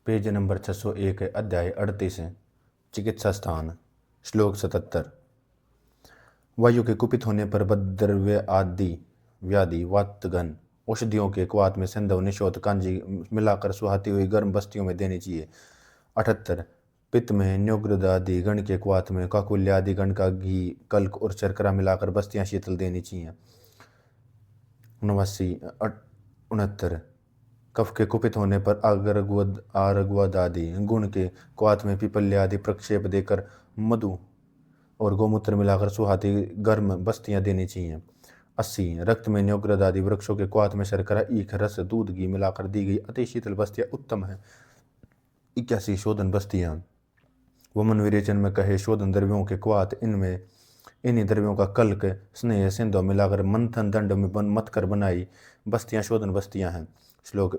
Page number 601 अध्याय 38 चिकित्सा स्थान। श्लोक 77। वायु के कुपित होने पर बद्रव्य आदि व्याधि वातगन औषधियों के क्वाथ में सिंधव निशोत कांजी मिलाकर सुहाती हुई गर्म बस्तियों में देनी चाहिए। 78। पित्त में न्योग्रद आदि गण के क्वाथ में काकुल्य आदि गण का घी कल्क और शर्करा मिलाकर बस्तियां शीतल देनी चाहिए। 69। कफ के कुपित होने पर आरगवद आदि गुण के क्वाथ में पिपल्य आदि प्रक्षेप देकर मधु और गोमूत्र मिलाकर सुहाती गर्म बस्तियां देनी चाहिए। 80। रक्त में न्योग्रद आदि वृक्षों के क्वाथ में शर्करा ईख रस दूध घी मिलाकर दी गई अति शीतल बस्तियां उत्तम है। 81। शोधन बस्तियां। वमन विरेचन में कहे शोधन द्रव्यों के क्वाथ इन्हीं द्रव्यों का कल्क स्नेह सिंधु मिलाकर मंथन दंड में मत कर बनाई बस्तियां शोधन बस्तियां हैं। श्लोक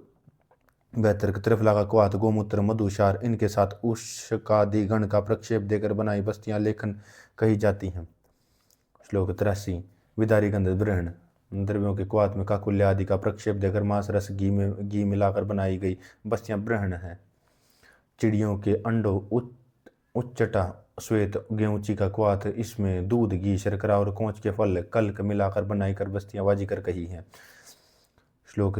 72। त्रिफला का क्वाथ गोमूत्र मधुसार इनके साथ उष्कादि गण का प्रक्षेप देकर बनाई बस्तियां लेखन कही जाती हैं। श्लोक 83। विदारी गंध ब्रहण द्रव्यों के क्वाथ में काकुल्य आदि का प्रक्षेप देकर मांस रस घी मिलाकर बनाई गई बस्तियां ब्रहण है। चिड़ियों के अंडों उच्चटा श्वेत गेहूंची का क्वाथ इसमें दूध घी शर्करा और कोंच के फल कल्क मिलाकर बनाई कर बस्तियां वाजिकर कही हैं। श्लोक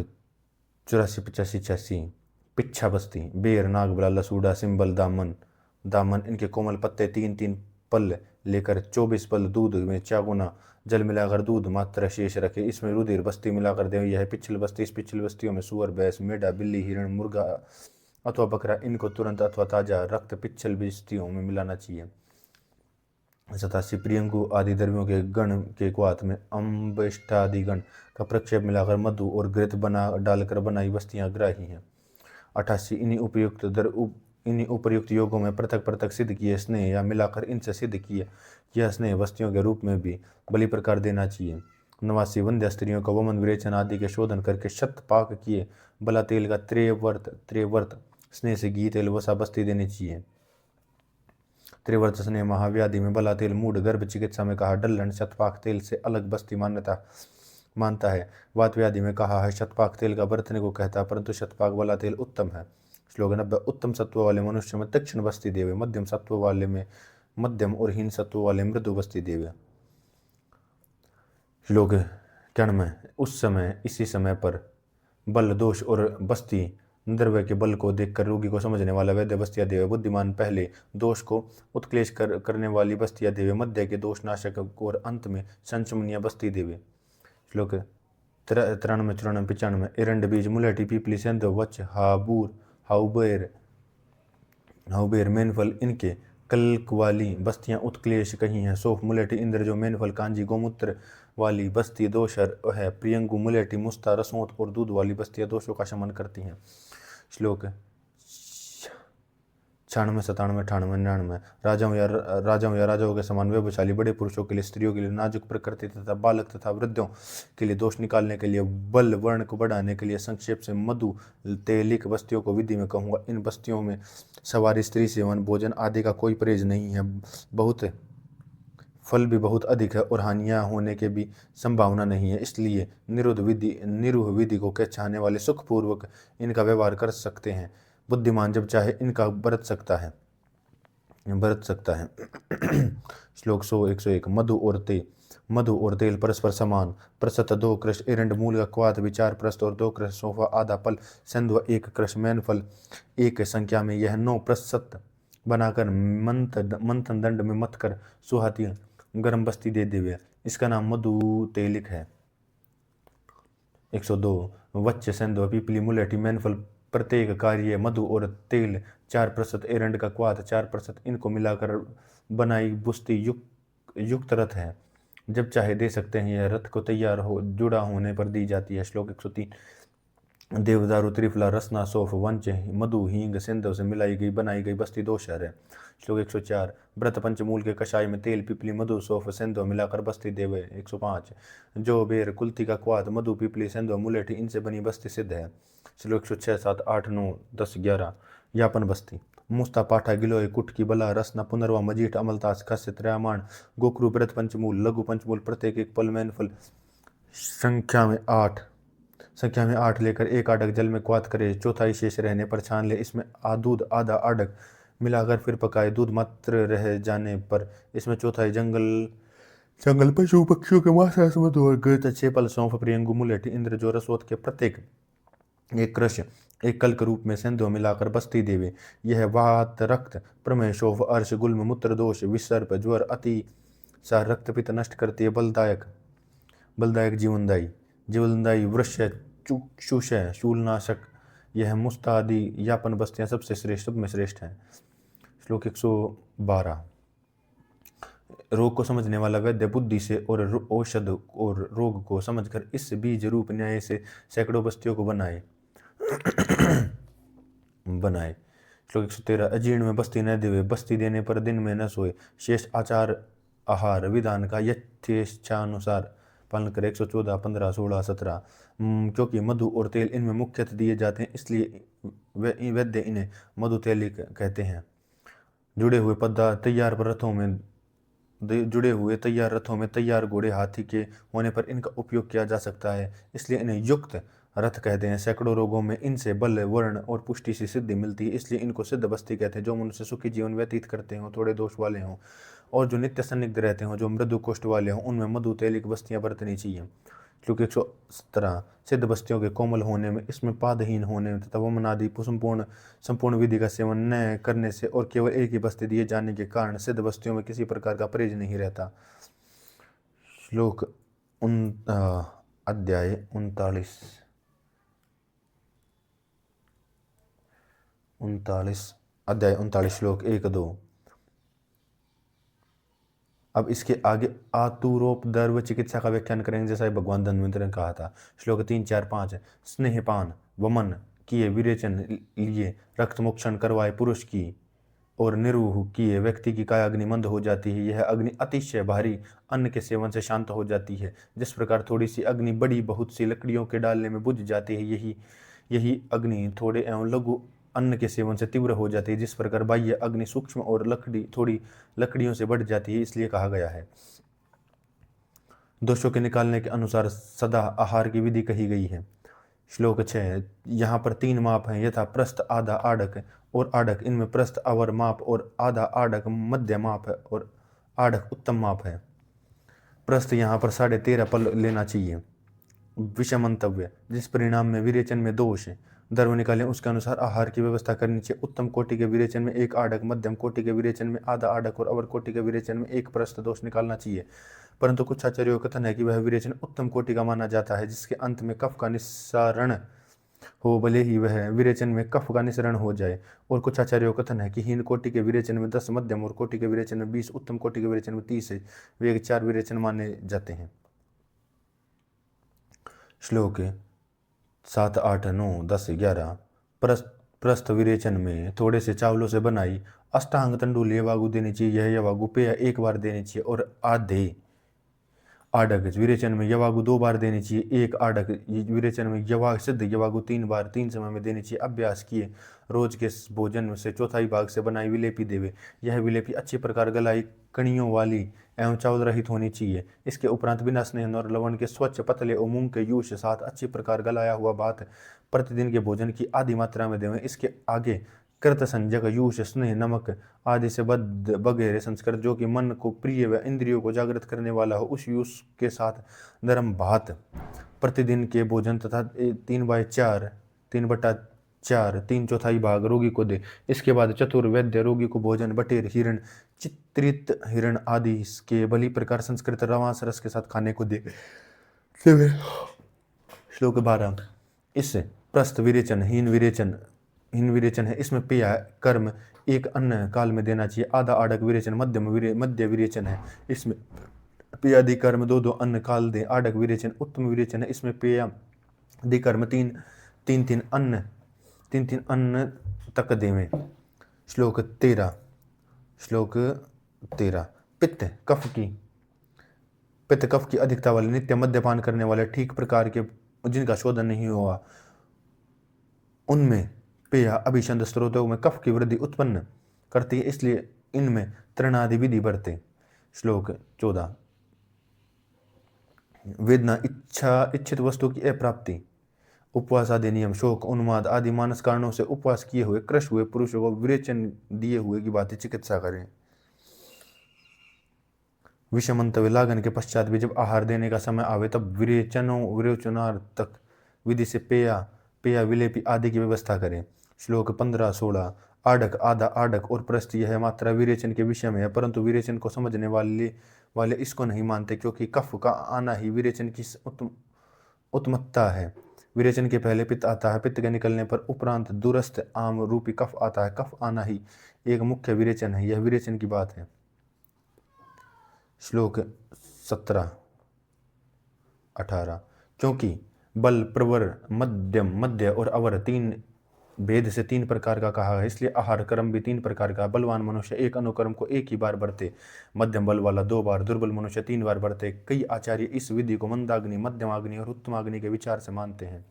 84, 85, 86। पिच्छा बस्ती बेर नागबला लसूड़ा सिंबल दामन इनके कोमल पत्ते 3-3 पल लेकर 24 पल दूध में चागुना जल मिलाकर दूध मात्र शेष रखे इसमें रुधिर बस्ती मिलाकर दे। यह पिछल बस्ती। इस पिछल बस्तियों में सुअर भैंस मेढा बिल्ली हिरण मुर्गा अथवा बकरा इनको तुरंत अथवा ताजा रक्त पिछल बस्तियों में मिलाना चाहिए। 87। प्रियंगु आदि द्रव्यों के गण के क्वाथ में अम्बष्टादि गण का प्रक्षेप मिलाकर मधु और घृत बना डालकर बनाई बस्तियां ग्राही हैं। 88। इन्हीं उपर्युक्त योगों में पृथक पृथक सिद्ध किए स्नेह या मिलाकर इनसे सिद्ध किए यह स्नेह बस्तियों के रूप में भी बलि प्रकार देना चाहिए। 89। वंध्य स्त्रियों का वमन विरेचन आदि के शोधन करके शत पाक किए बला तेल का त्रिवर्त स्नेह से घी तेल वसा बस्ती देनी चाहिए। त्रिवर्त स्नेह महाव्याधि में बला तेल मूढ़ गर्भ चिकित्सा में कहा डल्लन शतपाक तेल से अलग बस्ती मानता है। वात व्याधि में कहा है शतपाक तेल का बरतने को कहता है परंतु शतपाक वाला तेल उत्तम है। श्लोक 90। उत्तम सत्व वाले मनुष्य में तीक्ष्ण बस्ती देवे मध्यम सत्व वाले में मध्यम और हीन सत्व वाले मृदु बस्ती देवे। श्लोक 91। उस समय इसी समय पर बल दोष और बस्ती द्रव्य के बल को देखकर रोगी को समझने वाला वैद्य बस्तियां देवे। बुद्धिमान पहले दोष को उत्क्लेश करने वाली बस्तियां देवे मध्य के दोष नाशक और अंत में संचमनीय बस्ती देवे। श्लोक 93, 94, 95। एरंड बीज मुलेठी पीपली सेंध वच हाउबेर मेनफल इनके कल्क वाली बस्तियां उत्क्लेश कही हैं। सोफ मुलेठी इंद्र जो मेनफल कांजी गोमूत्र वाली बस्ती दोषर है। प्रियंगु मुलेठी मुस्ता रसोत और दूध वाली बस्तियां दोषों का शमन करती हैं। श्लोक 96, 97, 98, 99। राजाओं या राजाओं के समान व्यवशाली बड़े पुरुषों के लिए स्त्रियों के लिए नाजुक प्रकृति तथा बालक तथा वृद्धों के लिए दोष निकालने के लिए बल वर्ण को बढ़ाने के लिए संक्षेप से मधु तेलिक बस्तियों को विधि में कहूँगा। इन बस्तियों में सवारी स्त्री सेवन भोजन आदि का कोई परहेज नहीं है। बहुत फल भी बहुत अधिक है और हानियां होने के भी संभावना नहीं है। इसलिए निरूह विधि को चाहने वाले सुखपूर्वक इनका व्यवहार कर सकते हैं। बुद्धिमान जब चाहे इनका बरत सकता है। श्लोक 100, 101। मधु और तेल परस्पर समान प्रसत 2 क्रश एरंड मूल का क्वाथ भी 4 प्रस्त और 2 क्रश सोफा आधा पल संध्व 1 क्रश मैन फल 1 संख्या में यह 9 प्रसत बनाकर मंथन दंड में मत कर सुहाती गर्म बस्ती दे देवे। इसका नाम मधु तेलिक है। 102। वच्च संध्व पीपली मुलेठी मैनफल प्रत्येक कार्य मधु और तेल 4 प्रसत एरंड का क्वाथ 4 प्रसत इनको मिलाकर बनाई बुस्ती युक्त रथ है। जब चाहे दे सकते हैं। यह रथ को तैयार जुड़ा होने पर दी जाती है। श्लोक 103। देवदारू त्रिफला रसना सोफ वंच मधु हींग सिंधव से मिलाई गई बनाई गई बस्ती दोषर है। श्लोक 104। व्रत पंचमूल के कषाय में तेल पीपली मधु सोफ सिंधव मिलाकर बस्ती देवे। 105। जो बेर कुल्ती का क्वाथ मधु पीपली सिंधव मुलेठी इनसे बनी बस्ती सिद्ध है। श्लोक 106, 7, 8, 9, 10, 11। यापन बस्ती मुस्ता पाठा गिलोय कुटकी बला रसना पुनर्वा मजीठ अमलतास खस्य त्रयामाण गोक्रु व्रत पंचमूल लघु पंचमूल प्रत्येक 1 पल मैन फल संख्या में 8 संख्या में 8 लेकर 1 आडक जल में क्वाथ करे, चौथाई शेष रहने पर छान ले, इसमें दूध आधा आडक मिलाकर फिर पकाए, दूध मात्र रह जाने पर इसमें चौथाई जंगल पशु पक्षियों के मांस में और गृत छेपल सौंफ प्रियंगु मुलेट इंद्र जो रसोत के प्रत्येक एक कृष एक कल के रूप में संध्यो मिलाकर बस्ती देवे। यह वात रक्त प्रमेय शोभ अर्श गुल्म मूत्र दोष विसर्प ज्वर अति सार रक्त पित्त नष्ट करती है, बलदायक जीवनदायी वृक्ष चूषय शूलनाशक। यह मुस्तादि यापन बस्तियां सबसे श्रेष्ठ सब में श्रेष्ठ हैं। श्लोक 112। रोग को समझने वाला वैद्य बुद्धि से और औषध और रोग को समझकर इस बीज रूप न्याय से सैकड़ों बस्तियों को बनाए। श्लोक 113। अजीर्ण में बस्ती न देवे, बस्ती देने पर दिन में न सोए, शेष आचार आहार विधान का यथेच्छानुसार पालन करे। 114, 15, 16, 17। क्योंकि मधु और तेल इनमें मुख्यतः दिए जाते हैं, इसलिए वैद्य इन्हें मधु तेल कहते हैं। जुड़े हुए तैयार रथों में तैयार घोड़े हाथी के होने पर इनका उपयोग किया जा सकता है, इसलिए इन्हें युक्त रथ कहते हैं। सैकड़ों रोगों में इनसे बल वर्ण और पुष्टि से सिद्धि मिलती है, इसलिए इनको सिद्ध बस्ती कहते हैं। जो मनुष्य सुखी जीवन व्यतीत करते हों, थोड़े दोष वाले हों और जो नित्य संदिग्ध रहते हों, जो मृदु कोष्ठ वाले हों, उनमें मधु तेलिक बस्तियां बरतनी चाहिए। क्योंकि 117। सिद्ध बस्तियों के कोमल होने में, इसमें पादहीन होने में तथा वमनादि संपूर्ण विधि का सेवन न करने से और केवल एक ही बस्ती दिए जाने के कारण सिद्ध बस्तियों में किसी प्रकार का परहेज नहीं रहता। श्लोक अध्याय 39 श्लोक 1-2। अब इसके आगे आतुरोपद्रव चिकित्सा का व्याख्यान करेंगे, जैसा भगवान धन्वंतरि ने कहा था। श्लोक 3, 4, 5। स्नेहपान वमन किए, विरेचन लिए, रक्त मोक्षण करवाए पुरुष की और निर्वह किए व्यक्ति की काया अग्नि मंद हो जाती है। यह अग्नि अतिशय भारी अन्न के सेवन से शांत हो जाती है। जिस प्रकार थोड़ी सी अग्नि बड़ी बहुत सी लकड़ियों के डालने में बुझ जाती है, यही अग्नि थोड़े एवं लघु अन्न के सेवन से तीव्र हो जाती है। जिस प्रकार बाह्य अग्नि सूक्ष्म और थोड़ी लकड़ियों से बढ़ जाती है, इसलिए कहा गया है। दोषों के निकालने के अनुसार सदा आहार की विधि कही गई है। श्लोक 6। यहाँ पर 3 माप हैं, यथा प्रस्थ आधा आडक और आडक। इनमें प्रस्थ अवर माप और आधा आडक मध्य माप है और आडक उत्तम माप है। प्रस्थ यहाँ पर 13.5 पल लेना चाहिए। विषमंतव्य। जिस परिणाम में विरेचन में दोष धर्म निकालें, उसके अनुसार आहार की व्यवस्था करनी चाहिए। उत्तम कोटि के विरेचन में 1 आडक, मध्यम कोटि के विरेचन में आधा आडक और अवर कोटि के विरेचन में 1 प्रस्थ दोष निकालना चाहिए। परंतु कुछ आचार्यों का कथन है कि वह विरेचन उत्तम कोटि का माना जाता है जिसके अंत में कफ का निस्सारण हो, भले ही वह विरेचन में कफ का निस्सरण हो जाए। और कुछ आचार्यों का कथन है कि हीन कोटि के विरेचन में 10, मध्यम और कोटि के विरेचन में 20, उत्तम कोटि के विरेचन में 30 है। वे 4 विरेचन माने जाते हैं। श्लोक 7, 8, 9, 10, 11। प्रस्थ विरेचन में थोड़े से चावलों से बनाई अष्टांग तंडुल यवागु देनी चाहिए। यह यवागु पेय 1 बार देनी चाहिए। और आधे आडक विरेचन में यवागु 2 बार देनी चाहिए। 1 आडक विरेचन में सिद्ध यवागु 3 बार 3 समय में देनी चाहिए। अभ्यास किए रोज के भोजन से चौथाई भाग से बनाई विलेपी देवे। यह विलेपी अच्छी प्रकार गलाई कणियों वाली एवं चावल रहित होनी चाहिए। इसके उपरांत बिना स्नेह और लवण के स्वच्छ पतले और मूंग के यूष साथ अच्छी प्रकार गलाया हुआ भात प्रतिदिन के भोजन की आधी मात्रा में देवें। इसके आगे कृत संजक यूष स्नेह नमक आदि से बद्ध वगैरह संस्कृत जो कि मन को प्रिय व इंद्रियों को जागृत करने वाला हो, उस यूष के साथ नरम भात प्रतिदिन के भोजन तथा 3/4 3/4 भाग रोगी को दे। इसके बाद चतुर्वैद्य रोगी को भोजन बटेर हिरण चित्रित हिरण आदि के भली प्रकार संस्कृत रवांस रस के साथ खाने को दे। श्लोक 12। इससे प्रस्थ विरेचन हीन विरेचन है। इसमें पेय कर्म 1 अन्न काल में देना चाहिए। आधा आडक विरेचन मध्य विरेचन है। इसमें पेयादि कर्म 2 अन्न काल दें। आडक विरेचन उत्तम विरेचन है। इसमें पेयादि कर्म 3 अन्न तक देवें। श्लोक 13। पित्त कफ की अधिकता वाले नित्य मद्यपान करने वाले ठीक प्रकार के जिनका शोधन नहीं हुआ, उनमें पेय अभिषंद स्रोतों में कफ की वृद्धि उत्पन्न करती है, इसलिए इनमें तृणादि विधि बरते। श्लोक 14। वेदना इच्छित वस्तु की अप्राप्ति उपवास आदि नियम, शोक, उन्माद आदि मानस कारणों से उपवास किए हुए क्रश हुए पुरुषों को विरेचन दिए हुए की बातें चिकित्सा करें। विषमंतव्य लागन के पश्चात भी जब आहार देने का समय आवे तब विरेचनार्थक विधि से पेया विलेपी आदि की व्यवस्था करें। श्लोक 15-16। आडक, आधा आडक और प्रस्थ यह मात्रा विरेचन के विषय में है, परंतु विरेचन को समझने वाले इसको नहीं मानते, क्योंकि कफ का आना ही विरेचन की उत्तमत्ता है। विरेचन के पहले पित्त आता है, पित्त के निकलने पर उपरांत दूरस्थ आम रूपी कफ आता है। कफ आना ही एक मुख्य विरेचन है, यह विरेचन की बात है। श्लोक 17-18। क्योंकि बल, प्रवर, मध्यम, मध्य और अवर तीन भेद से 3 प्रकार का कहा है, इसलिए आहार क्रम भी 3 प्रकार का। बलवान मनुष्य एक अनुक्रम को एक ही बार बरते, मध्यम बल वाला 2 बार, दुर्बल मनुष्य 3 बार बरते। कई आचार्य इस विधि को मंदाग्नि, मध्यमाग्नि और उत्तमाग्नि के विचार से मानते हैं।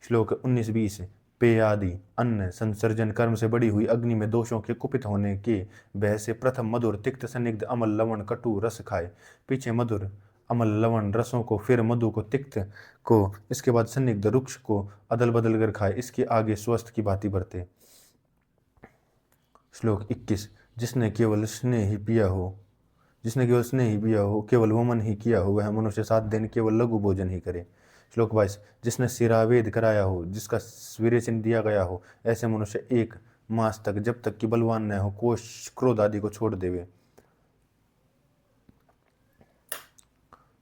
श्लोक 19-20। पेयादि अन्न संसर्जन कर्म से बड़ी हुई अग्नि में दोषों के कुपित होने के भय से प्रथम मधुर, तिक्त, संदिग्ध, अमल, लवण, कटु रस खाए, पीछे मधुर, अमल, लवण रसों को, फिर मधु को, तिक्त को, इसके बाद संदिग्ध रुक्ष को अदल बदल कर खाए, इसके आगे स्वस्थ की भांति बरते। श्लोक 21। जिसने केवल स्नेह ही पिया हो, केवल वमन ही किया हो, वह मनुष्य 7 दिन केवल लघु भोजन ही करे। श्लोक 22। जिसने शिरावेद कराया हो, जिसका विरेचन दिया गया हो, ऐसे मनुष्य 1 मास तक, जब तक कि बलवान न हो, कोष, क्रोध आदि को छोड़ देवे।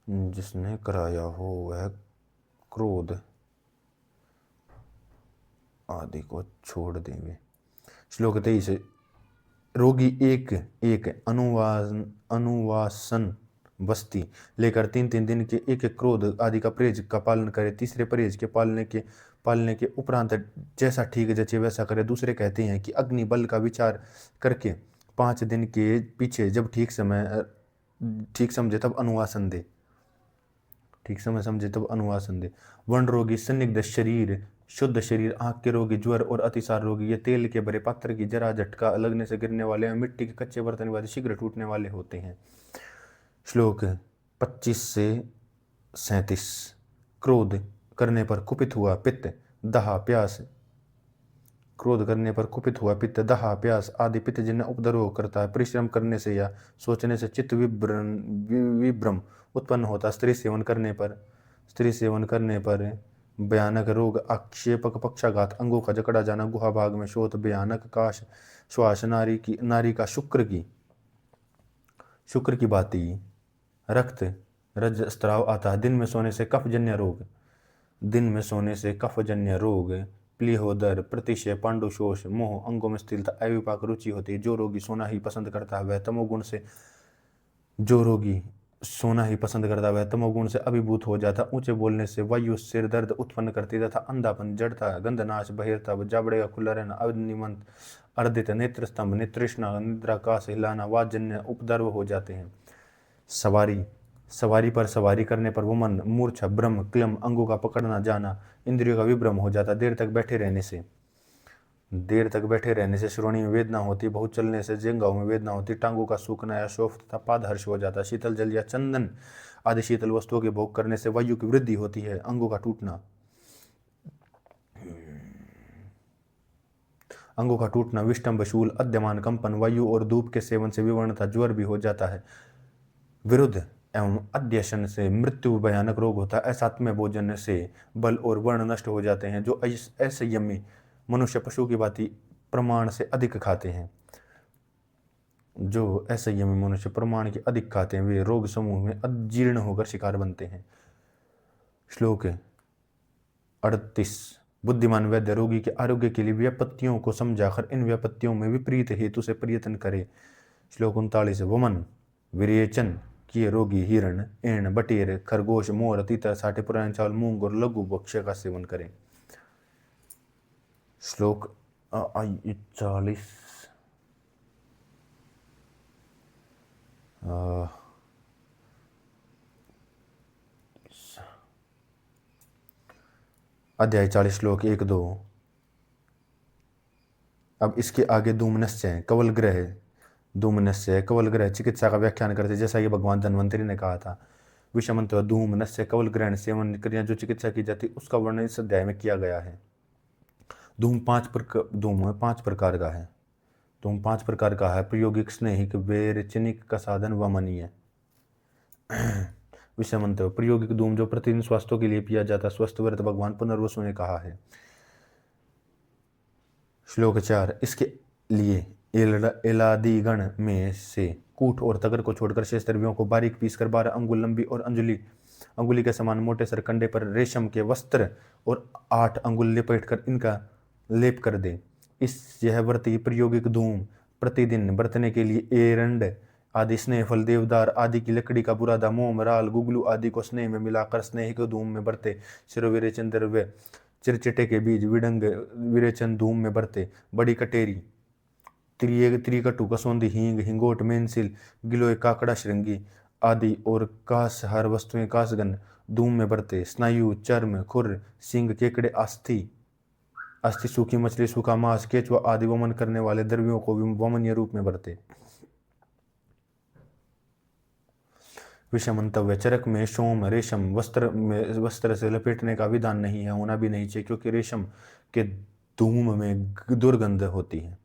जिसने कराया हो वह क्रोध आदि को छोड़ देवे। श्लोक 23। रोगी एक अनुवासन बस्ती लेकर 3-3 दिन के एक क्रोध आदि का परहेज का पालन करे। तीसरे परहेज के पालने के उपरांत जैसा ठीक जचे वैसा करे। दूसरे कहते हैं कि अग्नि बल का विचार करके 5 दिन के पीछे जब ठीक समझे तब अनुवासन दे। वर्ण रोगी, संदिग्ध शरीर, शुद्ध शरीर, आंख के रोगी, ज्वर और अतिसार रोगी, ये तेल के भरे पात्र की जरा झटका लगने से गिरने वाले, मिट्टी के कच्चे बर्तन वाले शीघ्र टूटने वाले होते हैं। श्लोक 25-37। क्रोध करने पर कुपित हुआ पित्त, दाह, प्यास आदि पित्त जिन्हें उपद्रव करता है, परिश्रम करने से या सोचने से चित्त विभ्रम उत्पन्न होता। स्त्री सेवन करने पर भयानक रोग, आक्षेपक पक्षाघात, अंगों का जकड़ा जाना, गुहा भाग में शोथ, भयानक काश, श्वास, नारी का शुक्र की भांति रक्त रजस्त्राव आता है। दिन में सोने से कफजन्य रोग, प्लीहोदर, प्रतिशय, पांडुशोष, मोह, अंगों में स्थिरता, अविपाक रुचि होती है। जो रोगी सोना ही पसंद करता है वह तमोगुण से अभिभूत हो जाता। ऊंचे बोलने से वायु सिर दर्द उत्पन्न करती तथा अंधापन, जड़ता, गंधनाश, बहिरता, जाबड़े का खुला रहना, अनिमंत, अर्दित, नेत्र स्तंभ, नेत्रृष्णा, निद्राकाश, हिलाना, वाजन्य उपद्रव हो जाते हैं। सवारी पर सवारी करने पर वमन, मूर्छा, भ्रम, क्लम, अंगों का पकड़ना जाना, इंद्रियों का विभ्रम हो जाता। देर तक बैठे रहने से श्रोणी में वेदना होती, बहुत चलने से जंघाओं में वेदना होती, टांगों का सूखना या शोफ तथा पादहर्ष हो जाता। शीतल जल या चंदन आदि शीतल वस्तुओं के भोग करने से वायु की वृद्धि होती है। अंगों का टूटना, विष्टम्भ, शूल, अद्यमान, कंपन, वायु और धूप के सेवन से विवर्णता, ज्वर भी हो जाता है। विरुद्ध एवं अध्यशन से मृत्यु भयानक रोग होता है। असात्म्य भोजन से बल और वर्ण नष्ट हो जाते हैं। जो असंयमी मनुष्य पशु की भांति प्रमाण से अधिक खाते हैं, वे रोग समूह में अजीर्ण होकर शिकार बनते हैं। श्लोक 38। बुद्धिमान वैद्य रोगी के आरोग्य के लिए व्यापत्तियों को समझाकर इन व्यापत्तियों में विपरीत हेतु से प्रयत्न करे। श्लोक 39। वमन विरेचन किए रोगी हिरण, एण, बटेर, खरगोश, मोर, तीतर, साठे, पुराने चावल, मूंग और लघु भक्ष्य का सेवन करें। श्लोक 40। अध्याय 40 श्लोक 1-2। अब इसके आगे धूमनस्य कवल ग्रह चिकित्सा का व्याख्यान करते, जैसा कि भगवान धन्वंतरी ने कहा था। विषमंत धूम नस्य कवल ग्रहण सेवन क्रिया जो चिकित्सा की जाती उसका वर्णन इस अध्याय में किया गया है। धूम पांच प्रकार का है। धूम 5 प्रकार का है। प्रायोगिक, स्नेहिक, वेरचनिक, कसादन, वमनीय। विषमंत प्रायोगिक धूम जो प्रतिदिन स्वास्थ्य के लिए पिया जाता स्वस्थ व्रत भगवान पुनर्वसु ने कहा है। श्लोक 4 इसके लिए एलादिगण में से कूट और तगर को छोड़कर शेष द्रव्यों को बारीक पीसकर 12 अंगुल लंबी और अंगुली के समान मोटे सरकंडे पर रेशम के वस्त्र और 8 अंगुल लपेटकर इनका लेप कर दे। यह व्रत प्रायोगिक धूम प्रतिदिन बरतने के लिए एरंड आदि स्नेह फल देवदार आदि की लकड़ी का बुरादा मोम राल गुगलू आदि को स्नेह में मिलाकर स्नेहिक धूम में बरते। शिरोविरेचन द्रव्य चिरचिटे के बीज विडंग विरेचन धूम में बरते। बड़ी कटेरी त्रिकटु कसौंदी हींग हिंगोट मेनसिल गिलोय काकड़ा श्रृंगी आदि और कास हर वस्तुएं कासगन धूम में बरते। स्नायु चर्म खुर सिंग केकड़े अस्थि सूखी मछली सूखा मांस केचुआ आदि वमन करने वाले द्रव्यों को वमनीय रूप में बरते। विषमंतव्य चरक में सोम रेशम वस्त्र से लपेटने का विधान नहीं है, होना भी नहीं चाहिए, क्योंकि रेशम के धूम में दुर्गंध होती है।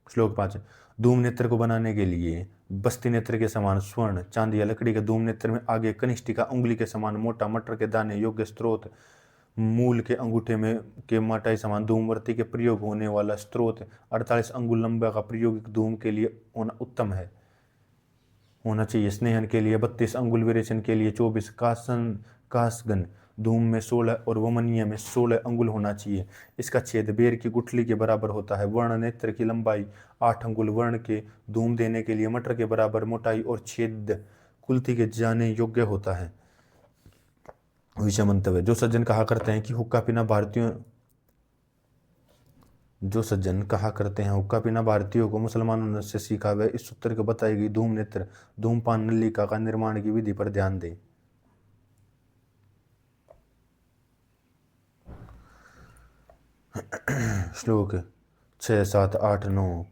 श्लोक 5 धूम नेत्र को बनाने के लिए बस्ती नेत्र के समान स्वर्ण चांदी या लकड़ी के धूम नेत्र में आगे कनिष्ठिका उंगली के समान मोटा मटर के दाने योग्य स्त्रोत मूल के अंगूठे में के मोटाई समान धूमवर्ती के प्रयोग होने वाला स्त्रोत 48 अंगुल लंबा का प्रायोगिक धूम के लिए होना उत्तम है होना चाहिए। स्नेहन के लिए 32 अंगुल विरेचन के लिए 24 कासगन धूम में 16 और वमनीय में 16 अंगुल होना चाहिए। इसका छेद बेर की गुठली के बराबर होता है। वर्ण नेत्र की लंबाई 8 अंगुल वर्ण के धूम देने के लिए मटर के बराबर मोटाई और छेद कुल्ती के जाने योग्य होता है। विषमंतव्य जो सज्जन कहा करते हैं हुक्का पीना भारतीयों को मुसलमानों से सीखा वह इस सूत्र को बताई गई धूम नेत्र धूमपान नलिका का निर्माण की विधि पर ध्यान दें। श्लोक 6, 7, 8, 9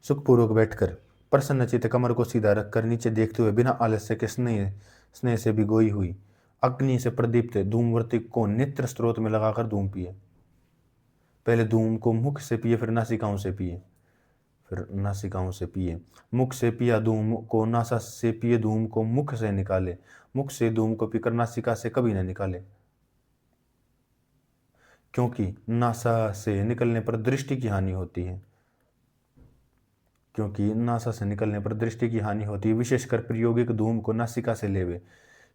सुखपूर्वक बैठकर प्रसन्नचित्त कमर को सीधा रखकर नीचे देखते हुए बिना आलस्य के स्नेह से भिगोई हुई अग्नि से प्रदीप्त धूमवर्ती को नेत्र स्रोत में लगाकर धूम पिए। पहले धूम को मुख से पिए फिर नासिकाओं से पिए। मुख से पिया धूम को नासा से पिए धूम को मुख से निकाले। मुख से धूम को पीकर नासिका से कभी न निकाले, क्योंकि नासा से निकलने पर दृष्टि की हानि होती है। विशेषकर प्रायोगिक धूम को नासिका से लेवे।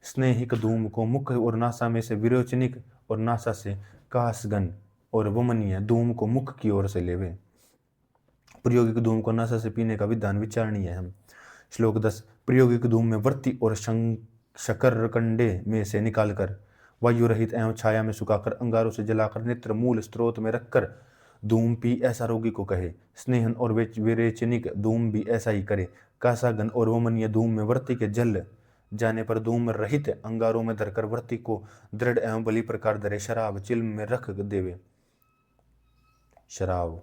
स्नेहिक धूम को मुख और नासा में से विरोचनिक और नासा से कासगन और वमनीय धूम को मुख की ओर से लेवे। प्रायोगिक धूम को नासा से पीने का विधान विचारणीय है। श्लोक 10 प्रायोगिक धूम में वर्ती और शकरकंडे में से निकालकर वायु रहित एवं छाया में सुखाकर अंगारों से जलाकर नेत्र मूल स्त्रोत में रखकर धूम पी, ऐसा रोगी को कहे। स्नेहन और विरेचनिक धूम भी ऐसा ही करे। कासागन और वमनीय धूम में वर्ती के जल जाने पर धूम रहित अंगारों में धरकर वर्ती को दृढ़ एवं बली प्रकार धरे। शराब चिल्म में रख देवे। शराब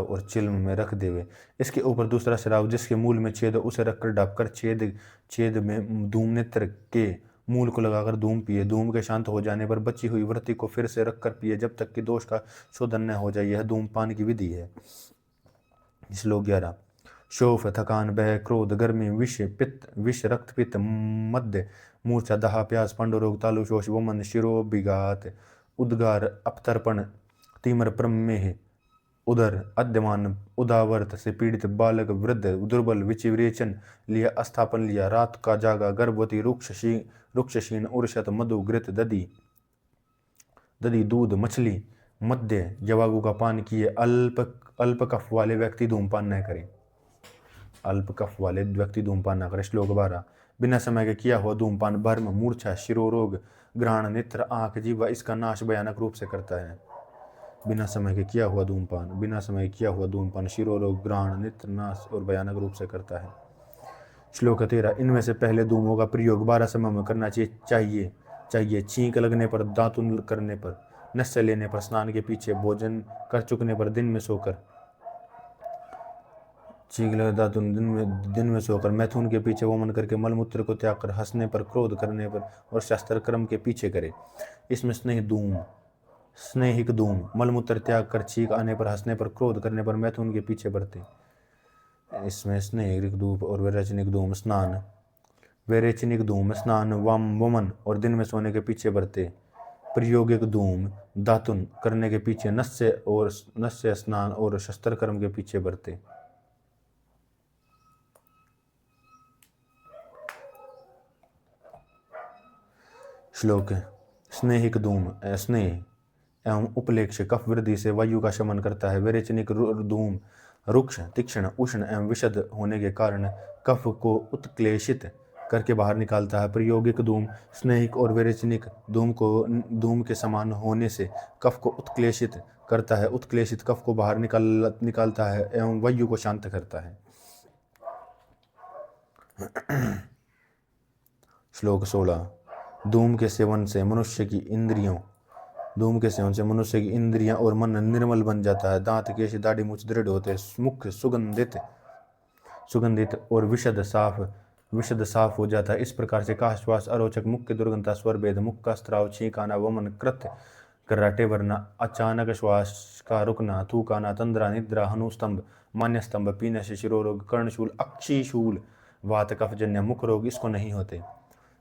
और चिल्म में रख देवे। इसके ऊपर दूसरा शराब जिसके मूल में छेद उसे रखकर ढककर छेद में धूम नेत्र के मूल को लगाकर धूम पिए। धूम के शांत हो जाने पर बची हुई वृत्ति को फिर से रखकर पिए जब तक कि दोष का शोधन न हो जाए। यह धूमपान की विधि है। श्लोक 11 शोफ थकान भय क्रोध गर्मी विष रक्त पित्त मध्य मूर्छा दाह प्यास पंड रोग तालु शोष वमन शिरोभिघात उद्गार अपतर्पण तीम्र प्रमेह उदर अद्यमान उदावर्त से पीड़ित बालक वृद्ध दुर्बल विचिरेचन लिया अस्थापन लिया रात का जागा गर्भवती रुक्षशीन उर्षत मधु घृत दधी दूध मछली मध्य जवागु का पान किए। अल्प कफ वाले व्यक्ति धूमपान न करें। श्लोक 12 बिना समय के किया हुआ धूमपान भर्म मूर्छा शिरोरोग ग्रहण नेत्र आंख जीवा इसका नाश भयानक रूप से करता है। बिना समय के किया हुआ धूमपान शिरोरोग ग्रहण नेत्र नाश और भयानक रूप से करता है। श्लोक 13 इनमें से पहले धूमों का प्रयोग 12 समय में करना चाहिए। छींक लगने पर, दातुन करने पर, नशा लेने पर, स्नान के पीछे, भोजन कर चुकने पर, दिन में सोकर, चीख लगा दातुन दिन में सोकर मैथुन के पीछे वो मन करके मलमूत्र को त्याग कर हंसने पर, क्रोध करने पर और शास्त्र क्रम के पीछे करे। इसमें स्नेहिक धूम मलमूत्र त्याग कर चीख आने पर, हंसने पर, क्रोध करने पर मैथुन के पीछे बढ़ते। इसमें स्नेहिक धूप और विरेचनिक धूम स्नान वमन और दिन में सोने के पीछे बढ़ते। प्रयोगिक धूम दातुन करने के पीछे, नस्य स्नान और शस्त्र कर्म के पीछे बढ़ते। श्लोक स्नेहिक धूम स्नेह एवं उपलेक्ष कफ वृद्धि से वायु का शमन करता है। विरेचनिक धूम रुक्ष, तीक्ष्ण, उष्ण एवं विशद होने के कारण कफ को उत्क्लेशित करके बाहर निकालता है। प्रयोगिक धूम स्नेहिक और विरेचनिक धूम के समान होने से कफ को उत्क्लेशित करता है। उत्क्लेशित कफ को बाहर निकालता है एवं वायु को शांत करता है। श्लोक 16 धूम के सेवन से मनुष्य की इंद्रियां और मन निर्मल बन जाता है। दांत, केश, दाढ़ी, मूछ दृढ़ होते, मुख सुगंधित और विशद साफ हो जाता है। इस प्रकार से काश, श्वास, अरोचक, मुख की दुर्गंधता, स्वर भेद, मुख का स्त्राव, छींक आना, वमन, कृत्य, कराटे वरना, अचानक श्वास का रुकना, थूक आना, तंद्रा, निद्रा, हनुस्तंभ, मान्यस्तंभ, पीने से शिरोरोग, कर्णशूल, अक्षिशूल, वात, कफजन्य, मुख रोग इसको नहीं होते।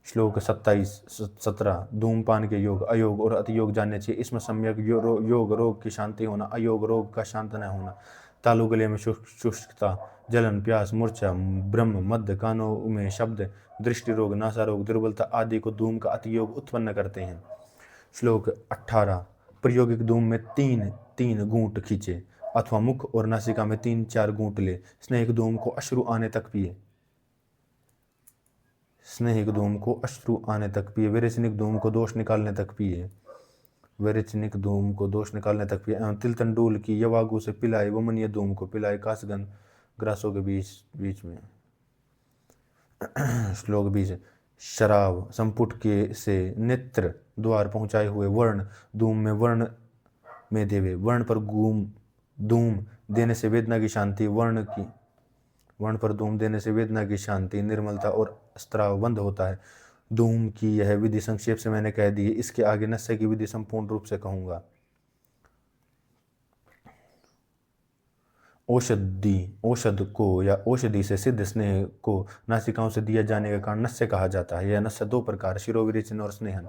श्लोक 17 धूमपान के योग, अयोग और अतियोग जानने चाहिए। इसमें सम्यक योग रोग की शांति होना, अयोग रोग का शांत न होना, तालु गले में शुष्कता, जलन, प्यास, मूर्छा, ब्रह्म, मद, कानों में शब्द, दृष्टि रोग, नासा रोग, दुर्बलता आदि को धूम का अतियोग उत्पन्न करते हैं। श्लोक 18 प्रयोगिक धूम में तीन घूंट खींचे अथवा मुख और नासिका में 3-4 घूंट ले। स्नेहिक धूम को अश्रु आने तक पिए। विरेचनिक धूम को दोष निकालने तक पिए। एवं तिलतंडूल की यवागु से पिलाए। वमनीय धूम को पिलाए कासगन ग्रासों के बीच में। श्लोक 20 शराब संपुट के से नेत्र द्वार पहुंचाए हुए वर्ण धूम में देवे। वर्ण पर धूम देने से वेदना की शांति, निर्मलता और स्त्राव बंद होता है। धूम की यह विधि संक्षेप से मैंने कह दी है। इसके आगे नस्य की विधि संपूर्ण रूप से कहूंगा। औषध को या औषधि से सिद्ध स्नेह को नासिकाओं से दिया जाने के कारण नस्य कहा जाता है। यह नस्य 2 प्रकार, शिरोविरेचन और स्नेहन।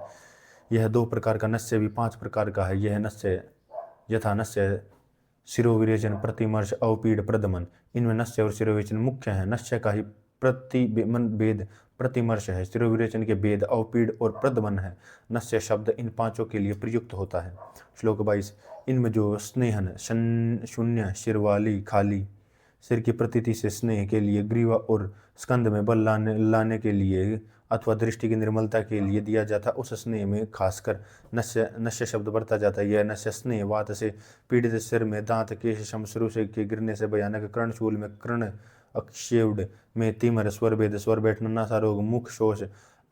यह 2 प्रकार का नस्य भी 5 प्रकार का है। यह नस्य यथा नस्य, शिरोविरेचन, प्रतिमर्श, अवपीड, प्रदमन। इनमें नस्य और शिरोविरेचन मुख्य है। नस्य का ही भेद प्रतिमर्श है, शिरोविरेचन के भेद अवपीड और प्रदमन है। नस्य शब्द इन 5 के लिए प्रयुक्त होता है। श्लोक 22 इनमें जो स्नेहन शून्य, सिर वाली, खाली सिर की प्रतीति से स्नेह के लिए, ग्रीवा और स्कंद में बल लाने के लिए अथवा दृष्टि की निर्मलता के लिए दिया जाता, उस स्नेह में खासकर नस्य शब्द बरता जाता है। यह नस्य स्नेह वात से पीड़ित सिर में, दांत, केश, शुरू से के गिरने से भयानक, कर्णशूल में, कर्ण अक्षेवड में, तिमर, स्वर भेद, स्वर बैठना, नासा रोग, मुख शोष,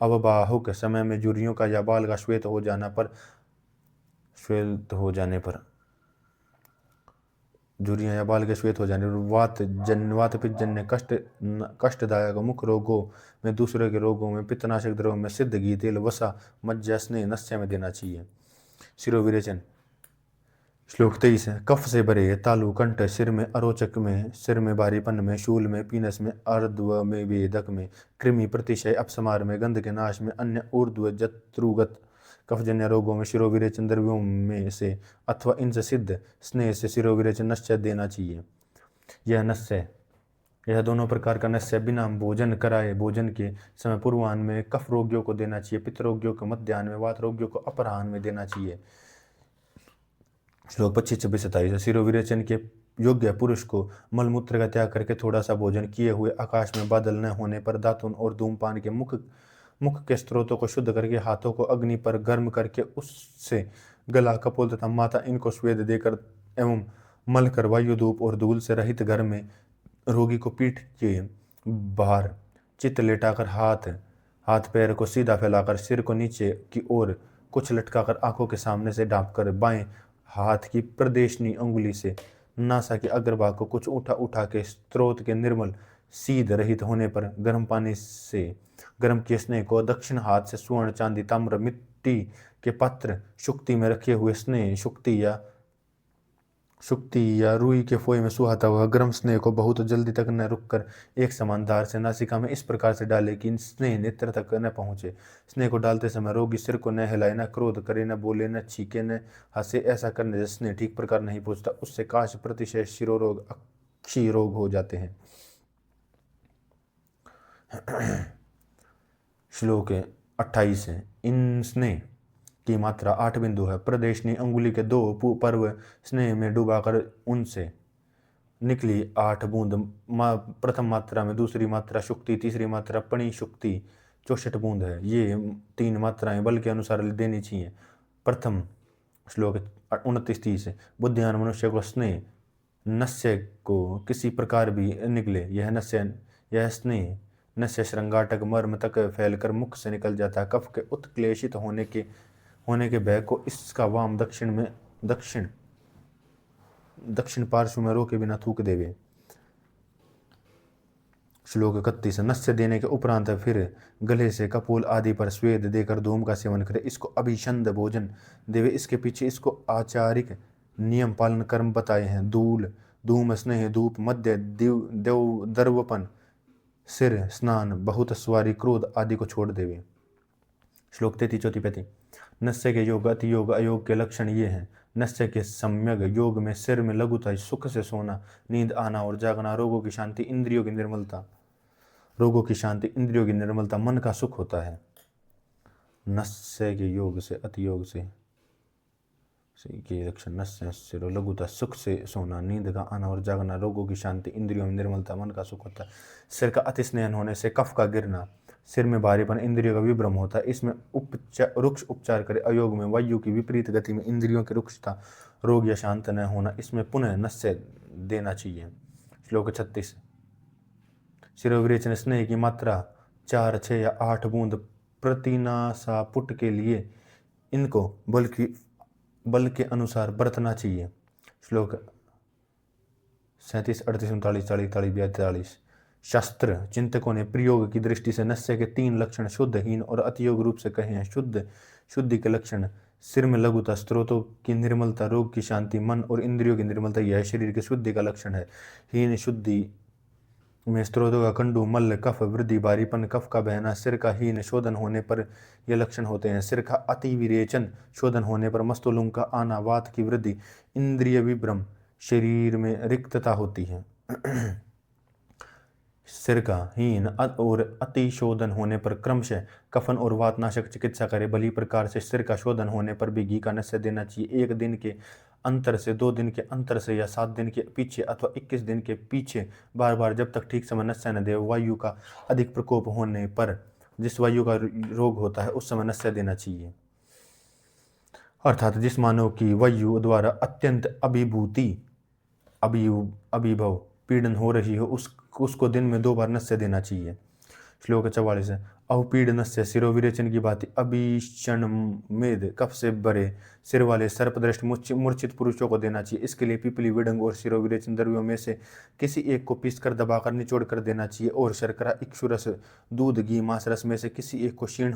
अवबाहुक समय में झुर्रियों का या बाल का श्वेत हो जाने वात पित्तजन्य कष्टदायक मुख रोगों में, दूसरे के रोगों में, पित्तनाशक द्रव्यों में, सिद्ध घी, तेल, वसा, मज्जा, स्नेह नस्य में देना चाहिए। शिरोविरेचन श्लोक 23 कफ से भरे तालु, कंठ, सिर में, अरोचक में, सिर में भारीपन में, शूल में, पीनस में, अर्ध्व में, वेदक में, कृमि, प्रतिशय, अपसमार में, गंध के नाश में, अन्य ऊर्ध्व जत्रुगत कफजन्य रोगों में, शिरोविरेचन द्रव्यों में से अथवा इनसे सिद्ध स्नेह से शिरोविरेचन नस्य देना चाहिए। यह दोनों प्रकार का नस्य बिना भोजन कराए भोजन के समय पूर्वाह्न में कफ रोगियों को देना चाहिए, पित्त रोगियों को मध्याह्न में, वात रोगियों को अपराह्न में देना चाहिए। श्लोक 25-27 शिरोविरेचन के योग्य पुरुष को मलमूत्र का त्याग करके थोड़ा सा भोजन किए हुए आकाश में बादल न होने पर दातुन और धूमपान के मुख के स्रोतों को शुद्ध करके हाथों को अग्नि पर गर्म करके उससे गला, कपोल तथा माथा इनको स्वेद देकर एवं मल कर वायु, धूप और धूल से रहित घर में रोगी को पीठ के बाहर चित्त लेटाकर हाथ पैर को सीधा फैलाकर सिर को नीचे की ओर कुछ लटकाकर आंखों के सामने से ढांपकर बाएं हाथ की प्रदेशनी अंगुली से नासा के अग्रभाग को कुछ उठा उठा के स्रोत के निर्मल सीध रहित होने पर गर्म पानी से गर्म किए स्नेह को दक्षिण हाथ से स्वर्ण चांदी ताम्र मिट्टी के पात्र शुक्ति में रखे हुए स्नेह शुक्ति या रुई के फोए में सुहाता हुआ गर्म स्नेह को बहुत जल्दी तक न रुककर एक समान धार से नासिका में इस प्रकार से डाले कि स्नेह नेत्र तक न पहुंचे। स्नेह को डालते समय रोगी सिर को न हिलाए, न क्रोध करे, न बोले, न छीके, न हंसे। ऐसा करने से स्नेह ठीक प्रकार नहीं पहुंचता, उससे काश प्रतिशय शिरोरोग अक्षी रोग हो जाते हैं। श्लोक 28 है। इन स्नेह की मात्रा 8 बिंदु है। प्रदेशनी अंगुली के 2 पर्व स्नेह में डुबाकर उनसे निकली 8 बूंद प्रथम मात्रा में, दूसरी मात्रा शुक्ति, तीसरी मात्रा पणी शुक्ति 64 बूंद है। ये 3 मात्राएं बल के अनुसार देनी चाहिए। प्रथम श्लोक 29-30 है। बुद्धिमान मनुष्य को स्नेह नस्य को किसी प्रकार भी निकले, यह स्नेह नस्य श्रृंगाटक मर्म तक फैलकर मुख से निकल जाता है। कफ के उत्क्लेशित होने के भय को इसका वाम दक्षिण पार्श्व में रोके बिना थूक देवे। श्लोक 31। नस्य देने के उपरांत फिर गले से कपूल आदि पर स्वेद देकर धूम का सेवन करे, इसको अभिषंद भोजन देवे। इसके पीछे इसको आचारिक नियम पालन कर्म बताए हैं। धूम स्नेह धूप मध्य दर्वपन सिर स्नान बहुत सवारी क्रोध आदि को छोड़ देवे। श्लोक 33-34। नस्य के योग अति योग अयोग के लक्षण ये हैं। नस्य के सम्यक योग में सिर में लघुता, सुख से सोना, नींद आना और जागना, रोगों की शांति, इंद्रियों की निर्मलता, मन का सुख होता है। नस्य के योग से अति योग से के लक्षण नस्य सिर लघुता, सुख से सोना, नींद का आना और जागना, रोगों की शांति, इंद्रियों में निर्मलता, मन का सुख होता है। सिर का अति स्नेहन होने से कफ का गिरना, सिर में भारीपन, इंद्रियों का विभ्रम होता है। इसमें रुक्ष उपचार करे। अयोग में वायु की विपरीत गति में इंद्रियों की रुक्षता, रोग या शांत न होना, इसमें पुनः नस्य देना चाहिए। श्लोक 36। शिरोविरेचन स्नेह की मात्रा 4, 6 या 8 बूंद प्रतिनासा पुट के लिए इनको बल के अनुसार बरतना चाहिए। श्लोक 37, 38, 39, 40, 42। शास्त्र चिंतकों ने प्रयोग की दृष्टि से नस्य के 3 लक्षण शुद्ध, हीन और अतियोग रूप से कहे हैं। शुद्धि के लक्षण सिर में लघुता, स्त्रोतों की निर्मलता, रोग की शांति, मन और इंद्रियों की निर्मलता, यह शरीर की शुद्धि का लक्षण है। हीन शुद्धि में स्त्रोतों का कंडू, मल, कफ वृद्धि, भारीपन, कफ का बहना, सिर का हीन शोधन होने पर यह लक्षण होते हैं। सिर का अति विरेचन शोधन होने पर मस्तुलुंग का आना, वात की वृद्धि, इंद्रिय विभ्रम, शरीर में रिक्तता होती है। सिर का हीन और अति शोधन होने पर क्रमशः कफन और वातनाशक चिकित्सा करे। भली प्रकार से सिर का शोधन होने पर भी घी का नस्य देना चाहिए। 1 दिन के अंतर से, 2 दिन के अंतर से या 7 दिन के पीछे अथवा 21 दिन के पीछे बार बार जब तक ठीक समय नस्य न दे। वायु का अधिक प्रकोप होने पर, जिस वायु का रोग होता है, उस समय नस्य देना चाहिए। अर्थात जिस मानव की वायु द्वारा अत्यंत अभिभव पीड़न हो रही हो, उसको दिन में 2 बार नस्य देना चाहिए। श्लोक 44 है। अवपीड़नस्य शिरोविरेचन की भांति अभीषण मेद कफ से भरे सिर वाले सर्पदृष्ट मूर्छित पुरुषों को देना चाहिए। इसके लिए पिपली, विडंग और शिरोविरेचन द्रव्यों में से किसी एक को पीसकर दबाकर निचोड़ कर देना चाहिए और शर्करा, इक्षुरस, दूध, घी, मांस रस में से किसी एक को क्षीण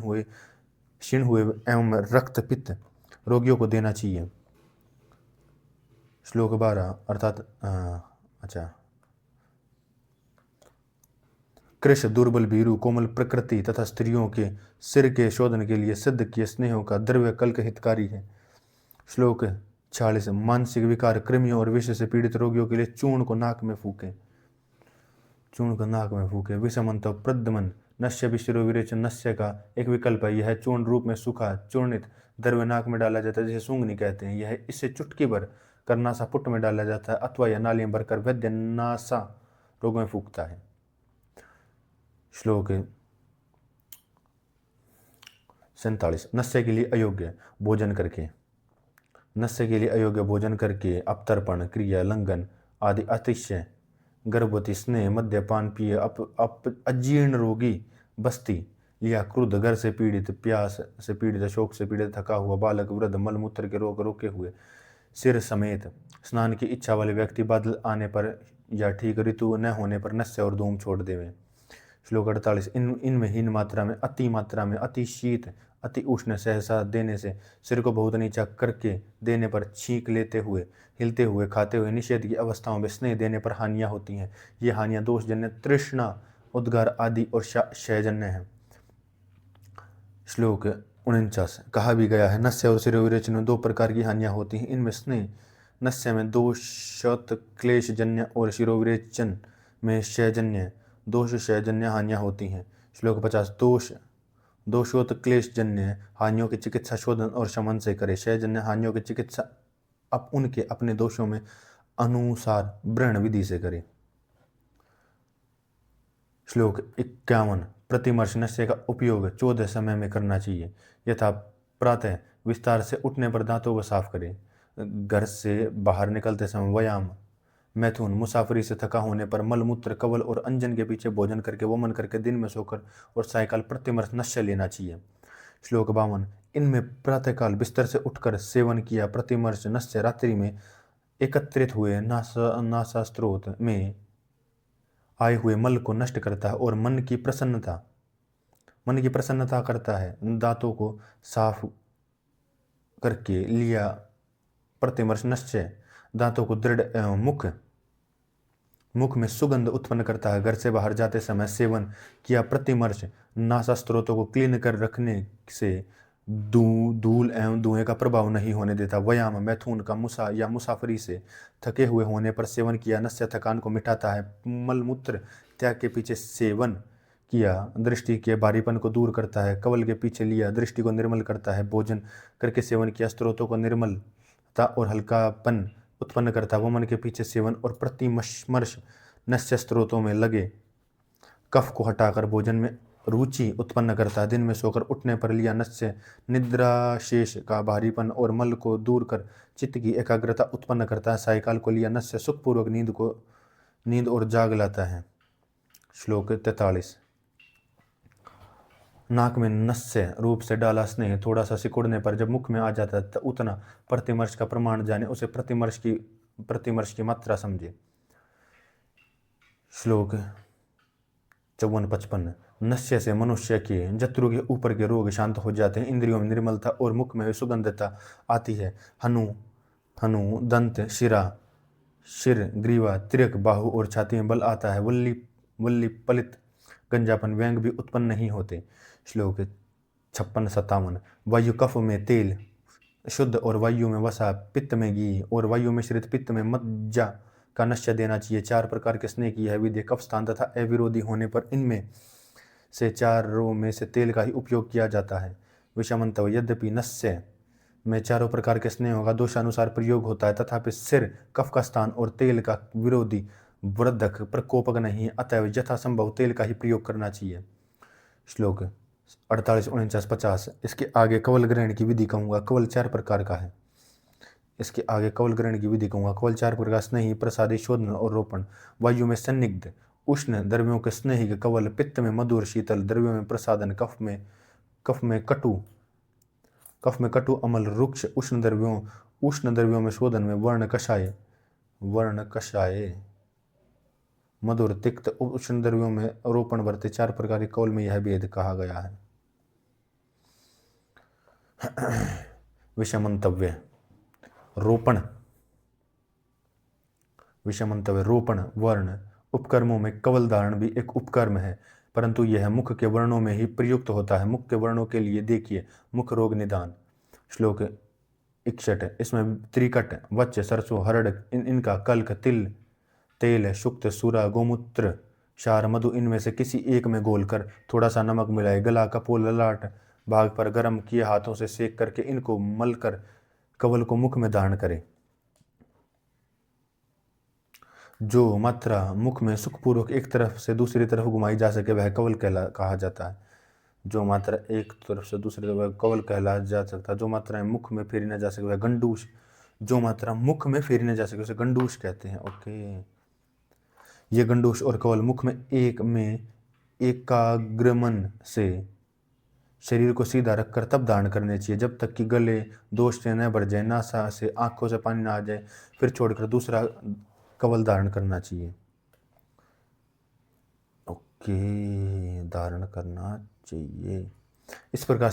हुए एवं रक्त पित्त रोगियों को देना चाहिए। श्लोक 12 अर्थात कृष, दुर्बल, भीरु, कोमल प्रकृति तथा स्त्रियों के सिर के शोधन के लिए सिद्ध किए स्नेहों का द्रव्य कल्क हितकारी है। श्लोक 46। मानसिक विकार, कृमियों और विष से पीड़ित रोगियों के लिए चूर्ण को नाक में फूके। विषमंत प्रद्मन नस्य भी शिरोविरेचन नस्य का एक विकल्प है। यह चूर्ण रूप में सूखा चूर्णित द्रव्य नाक में डाला जाता है, जिसे सूंघनी कहते हैं। यह इससे चुटकी भर कर नासा पुट में डाला जाता है अथवा यह नालियां भरकर वैद्य नासा रोग में फूकता है। श्लोक 47। नस्य के लिए अयोग्य भोजन करके अपतर्पण, क्रिया, लंघन आदि अतिशय गर्भवती, स्नेह, मद्यपान पिए, अजीर्ण रोगी, बस्ती या क्रुद्ध, घर से पीड़ित, प्यास से पीड़ित, शोक से पीड़ित, थका हुआ बालक, वृद्ध, मलमूत्र के रोग रोके हुए, सिर समेत। स्नान की इच्छा वाले व्यक्ति बादल आने पर या ठीक ऋतु न होने पर नस्य और धूम छोड़ देवे। श्लोक 48। इनमें हीन मात्रा में, अति मात्रा में, अति शीत, अति उष्ण सहसा देने से, सिर को बहुत नीचा करके देने पर, छींक लेते हुए, हिलते हुए, खाते हुए, निषेध की अवस्थाओं में स्नेह देने पर हानियां होती हैं। ये हानियां दोषजन्य, तृष्णा, उद्गार आदि और क्षयजन्य है। श्लोक 49। कहा भी गया है, नस्य और शिरोविरेचन में दो प्रकार की हानियां होती हैं। इनमें स्नेह नस्य में दोषोत क्लेशजन्य और शिरोविरेचन में क्षयजन्य, दोष क्षयजन्य हानियां होती हैं। श्लोक 50। दोषोत क्लेशजन्य हानियों की चिकित्सा शोधन और शमन से करे। क्षयजन्य हानियों की चिकित्सा उनके अपने दोषों में अनुसार ब्रहण विधि से करे। श्लोक 51। प्रतिमर्श नस्य का उपयोग 14 समय में करना चाहिए। यथा प्रातः विस्तार से उठने पर दांतों को साफ करें, घर से बाहर निकलते समय व्यायाम, मैथुन मुसाफरी से थका होने पर, मलमूत्र, कवल और अंजन के पीछे भोजन करके, वमन करके, दिन में सोकर और सायकाल प्रतिमर्श नस्य लेना चाहिए। श्लोक 52। इनमें प्रातःकाल बिस्तर से उठकर सेवन किया प्रतिमर्श नस्य रात्रि में एकत्रित हुए नासास्त्रोत में आए हुए मल को नष्ट करता है और मन की प्रसन्नता करता है। दांतों को साफ करके लिया प्रतिमर्श नस्य दांतों को दृढ़ एवं मुख में सुगंध उत्पन्न करता है। घर से बाहर जाते समय सेवन किया प्रतिमर्श नासा स्त्रोतों को क्लीन कर रखने से धूल एवं धुएं का प्रभाव नहीं होने देता। व्यायाम, मैथुन का मुसाफरी से थके हुए होने पर सेवन किया नस्य थकान को मिटाता है। मलमूत्र त्याग के पीछे सेवन किया दृष्टि के भारीपन को दूर करता है। कवल के पीछे लिया दृष्टि को निर्मल करता है। भोजन करके सेवन किया स्त्रोतों को निर्मलता और हल्कापन उत्पन्न करता है। वमन के पीछे सेवन और प्रतिमर्श नस्य स्त्रोतों में लगे कफ को हटाकर भोजन में रुचि उत्पन्न करता है। दिन में सोकर उठने पर लिया नस्य निद्राशेष का भारीपन और मल को दूर कर चित्त की एकाग्रता उत्पन्न करता है। सायकाल को लिया नस्य सुखपूर्वक नींद और जाग लाता है। श्लोक 43। नाक में नस्य रूप से डाला स्नेह थोड़ा सा सिकुड़ने पर जब मुख में आ जाता है उतना प्रतिमर्श का प्रमाण जाने, उसे प्रतिमर्श की मात्रा समझे। श्लोक 54-55। नस्य से मनुष्य के जत्रु के ऊपर के रोग शांत हो जाते हैं। इंद्रियों में निर्मलता और मुख में सुगंधता आती है। हनु दंत, सिर, ग्रीवा, तिरक, बाहु और छाती में बल आता है। वल्ली पलित गंजापन, व्यंग भी उत्पन्न नहीं होते। श्लोक 56-57। वायु कफ में तेल शुद्ध और वायु में वसा, पित्त में घी और वायु मिश्रित पित्त में मज्जा का नस्य देना चाहिए। 4 प्रकार के स्नेह की यह विधि कफ स्थान तथा अविरोधी होने पर इनमें से चारों में से तेल का ही उपयोग किया जाता है। विषमंतव। यद्यपि नस्य में चारों प्रकार के स्नेहों का दोषानुसार प्रयोग होता है तथापि सिर कफ का स्थान और तेल का विरोधी वर्धक प्रकोपक नहीं, अतएव यथासंभव तेल का ही प्रयोग करना चाहिए। श्लोक 48, 49, 50। इसके आगे कवल ग्रहण की विधि कहूँगा। कवल 4 प्रकार का है। कवल 4 प्रकार स्नेही, प्रसादी, शोधन और रोपण। वायु में सन्निग्ध उष्ण द्रव्यों के स्नेही कवल, पित्त में मधुर शीतल द्रव्यों में प्रसादन, कफ में कटु अमल रुक्ष, उष्ण द्रव्यों में शोधन में वर्ण कषाय मधुर तिक्त, उष्ण द्रव्यों में रोपण वर्ते। 4 प्रकार के कवल में यह भेद कहा गया है। विषमंतव्य रोपण वर्ण उपकर्मों में कवल धारण भी एक उपकर्म है, परंतु यह मुख के वर्णों में ही प्रयुक्त होता है। मुख के वर्णों के लिए देखिए मुख रोग निदान। श्लोक 61। इसमें त्रिकट, वच्च, सरसों, हरड़, इनका कल्क, तिल, तेल, शुक्त, सूरा, गोमूत्र, क्षार, मधु इनमें से किसी एक में घोलकर थोड़ा सा नमक मिलाए, गला, कपोल, ललाट भाग पर गर्म किए हाथों से सेक करके इनको मलकर कवल को मुख में धारण करें। जो मात्रा मुख में सुखपूर्वक एक तरफ से दूसरी तरफ घुमाई जा सके वह कवल कहा जाता है। जो मात्रा एक तरफ से दूसरी तरफ कवल कहला जा सकता है। जो मात्रा मुख में फेरी न जा सके वह गंडूश, जो मात्रा मुख में फेरी न जा सके उसे गंडूश कहते हैं। ओके, ये गंडूश और कवल मुख में एकाग्रमन से शरीर को सीधा रखकर तब धारण करने चाहिए जब तक कि गले दोष से न बढ़ जाए, नासा से आंखों से पानी ना आ जाए, फिर छोड़कर दूसरा कवल धारण करना चाहिए। ओके, धारण करना चाहिए। इस प्रकार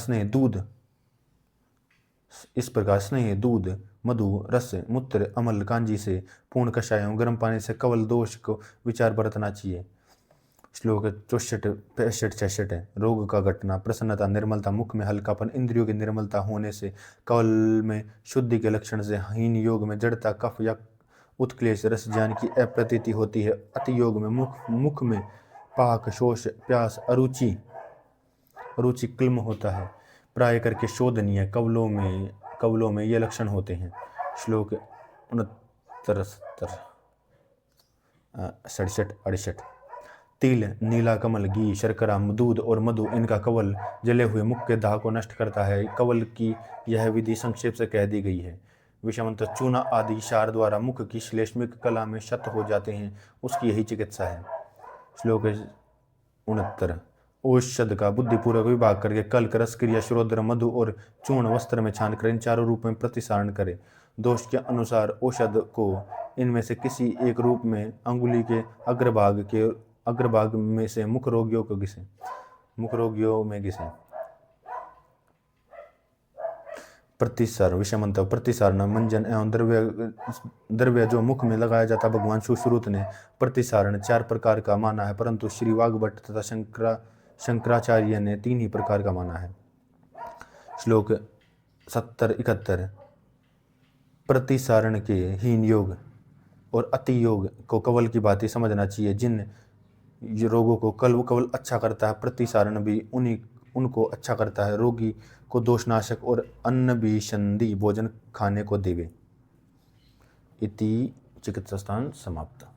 स्नेह दूध मधु रस मूत्र अमल कांजी से पूर्ण कषायों गर्म पानी से कवल दोष को विचार बरतना चाहिए। श्लोक 64 65 66 है। रोग का घटना प्रसन्नता निर्मलता मुख में हल्कापन इंद्रियों की निर्मलता होने से कवल में शुद्धि के लक्षण से हीन योग में जड़ता कफ या उत्क्लेश रस ज्ञान की अप्रतीति होती है। अति योग में मुख में पाक शोष प्यास अरुचि क्लिम होता है। प्राय करके शोधनीय कवलों में ये लक्षण होते हैं। श्लोक 69 67 68। तिल नीला कमल घी शर्करा दूध और मधु इनका कवल जले हुए मुख के दाह को नष्ट करता है। कवल की यह विधि संक्षेप से कह दी गई है। विषमंत चूना आदि क्षार द्वारा मुख की श्लेष्मिक कला में शत हो जाते हैं, उसकी यही चिकित्सा है। श्लोक 69। औषध का बुद्धिपूर्वक विभाग करके कल्क रस क्रिया श्रोद्र मधु और चूर्ण वस्त्र में छानकर इन चारों रूप में प्रतिसारण करे। दोष के अनुसार औषध को इनमें से किसी एक रूप में अंगुली के अग्रभाग में से मुख रोगियों में घिसे। प्रतिसार विषमंत प्रतिसारण मंजन एवं द्रव्य जो मुख में लगाया जाता। भगवान सुश्रुत ने प्रतिसारण 4 प्रकार का माना है, परंतु श्री वाग्भट तथा शंकराचार्य ने 3 ही प्रकार का माना है। श्लोक 70 71। प्रतिसारण के हीन योग और अति योग को कवल की भांति समझना चाहिए। जिन रोगों को कवल अच्छा करता है, प्रतिसारण भी उनको अच्छा करता है। रोगी को दोषनाशक और अन्नभिसंधि भोजन खाने को देवे। इति चिकित्सास्थान समाप्त।